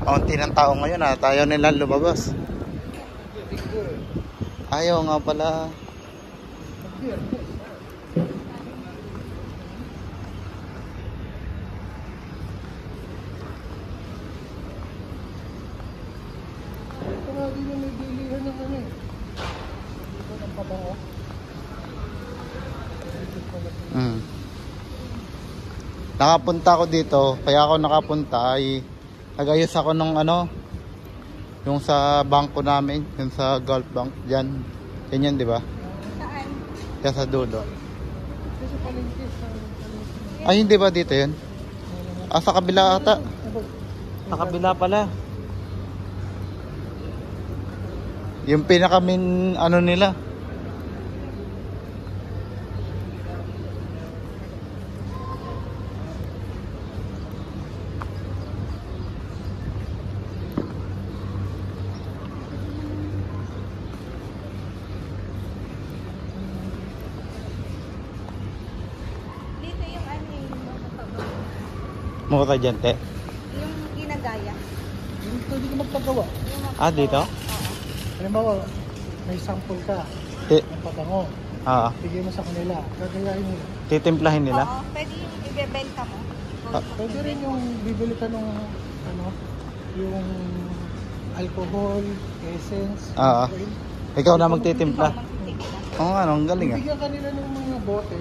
Kaunti ng tao ngayon at ayaw nilang lumabas. Ayaw nga pala. Nakapunta ako dito, kaya ako nakapunta ay nag-ayos ako ng ano, yung sa bangko namin, yung sa Gulf Bank diyan. Yan yun, di ba? Saan? Diyan sa dulo. Ay, hindi ba dito yun? Ah, sa kabila ata. Sa kabila pala. Yung pinaka-main ano nila. Mukha ka dyan, te? Yung ginagaya. Yung pwede ka magpagawa. Ah, dito? Halimbawa, may sample ka ng pabango. Oo. Bigay mo sa kanila. Gagayahin nila. Titimplahin nila? Oo, pwede yung ibebenta mo. Pwede rin yung bibili ka ng ano, yung alcohol, essence. Oo. Ikaw na magtitimpla? Magtitimpla. Oo nga, ang galing ah. Bigyan kanila ng mga bote.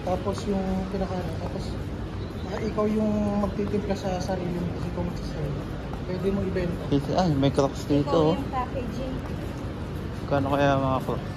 Tapos yung pinakano. Tapos ikaw yung magtitimpla sa sarili mo kasi ikaw magsasarili. Pwede mo ibenta. Ay, may crocs dito Ikaw oh. yung packaging. Kano kaya mga crocs?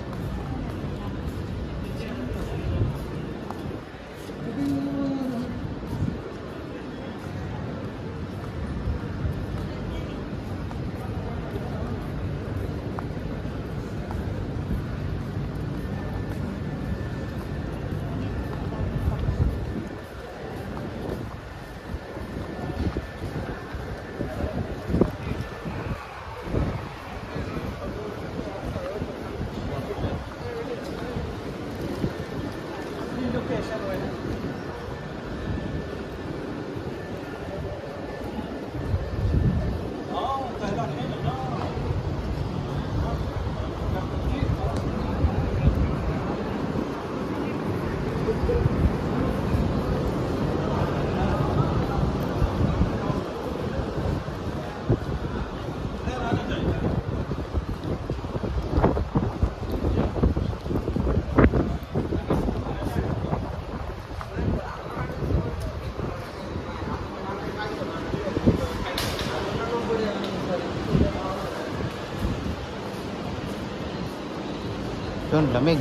Yun, lamig.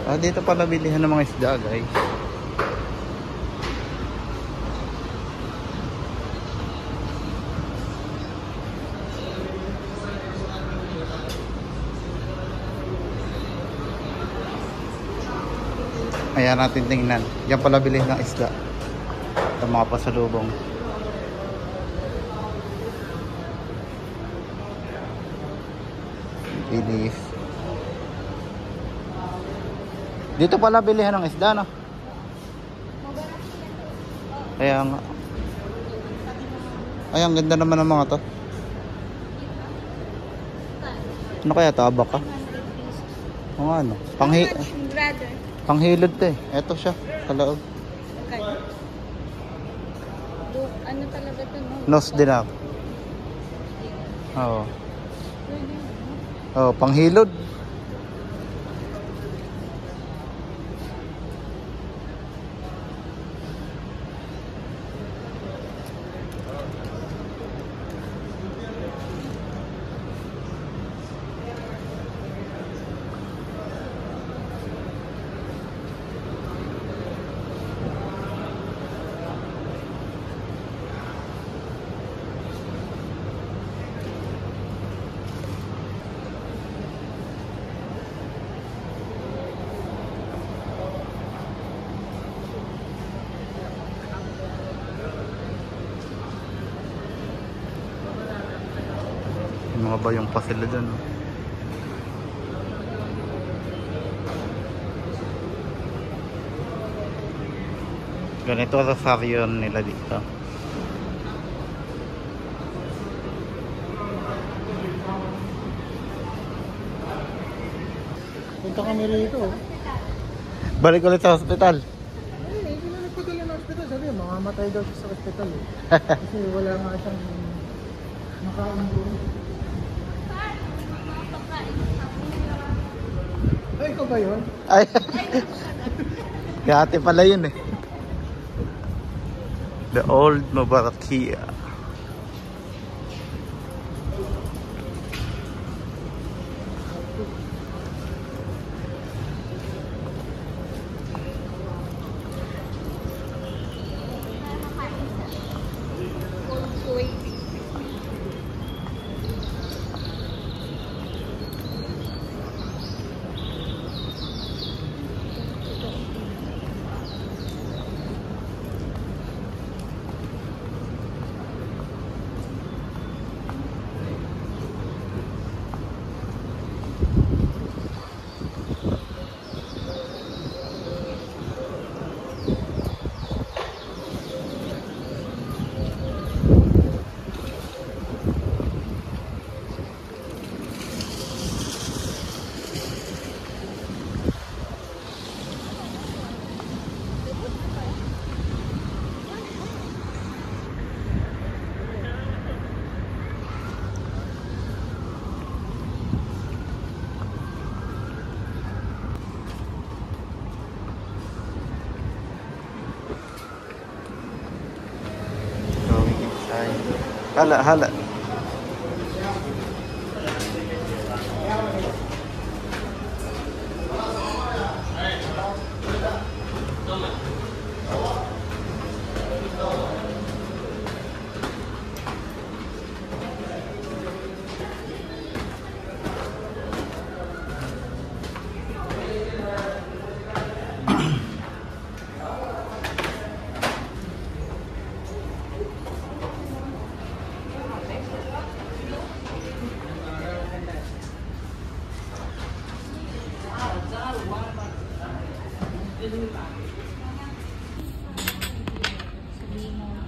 Ah, dito pala bilihan ng mga isda, guys. Ayan natin tingnan. Yan pala bilihan ng isda. Ito mga pasalubong. Bilis. Dito pala bilihan ng isda, no? Kaya nga. Ay, ang ganda naman ng mga to. Ano kaya to? Abak ka? O nga, no? Panghilod to eh. Eto siya, sa loob. Ano talaga to, no? Nose din ako. Oo. Oo, panghilod. Yung mga bayong pa sila dyan, no? Ganito sa saryon nila dito. Punta kami rito. Balik ulit sa hospital. Ay, hindi na nagpadala ng hospital. Sabi, mamamatay daw siya sa hospital eh. Kasi wala nga siyang nakaundong. Ay, ikaw ba yun? Ay. Kaya pala yun eh. The old Mubarakia. Hala, hala.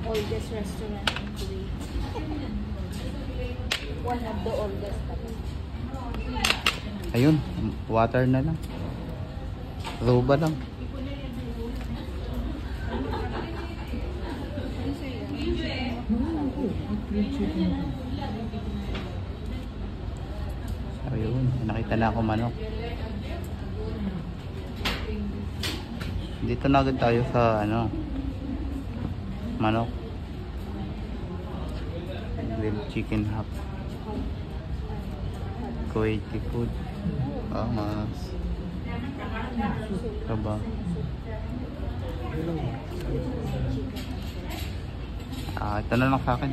Oldest restaurant in Kuwait. One of the oldest. Ayun, water na lang. Roba lang. Ayun, nakita na ako manok. Dito na agad tayo sa ano, manok. Grilled chicken hub. Kuwaiti food. Mas kaba. Ito na lang sa akin.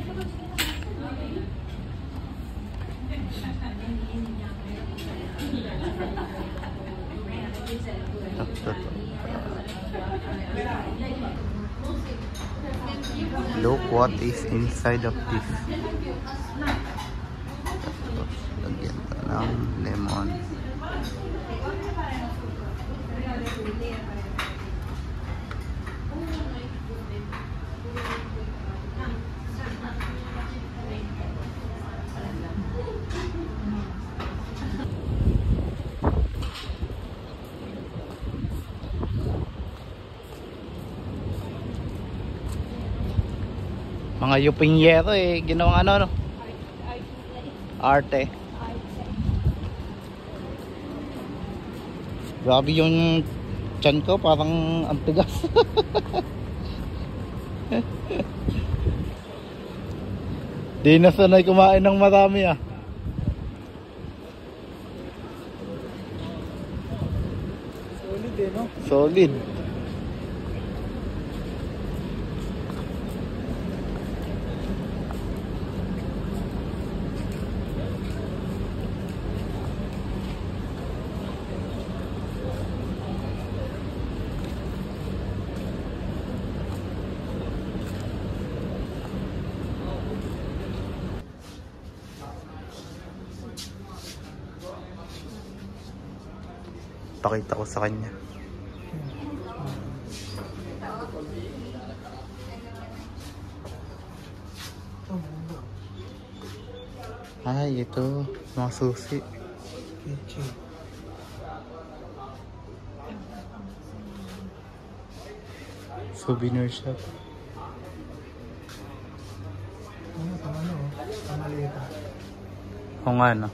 Look what is inside of this. Lagyan ko ng lemon. Mga yupinyero eh, ginawang ano, no? Arte. Grabe yung tiyan ko, parang ang tigas. Di na sanay kumain ng marami ah. Solid eh, no? Solid. Pakita ko sa kanya. Ay, ito mga susi. Kitchen. Souvenir shop. Ang maliit. O nga, no?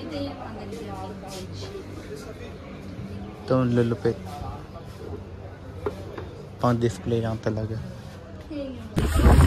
Ito yung maganda vintage. Ito ang lulupit. Pang display lang talaga. Ito yung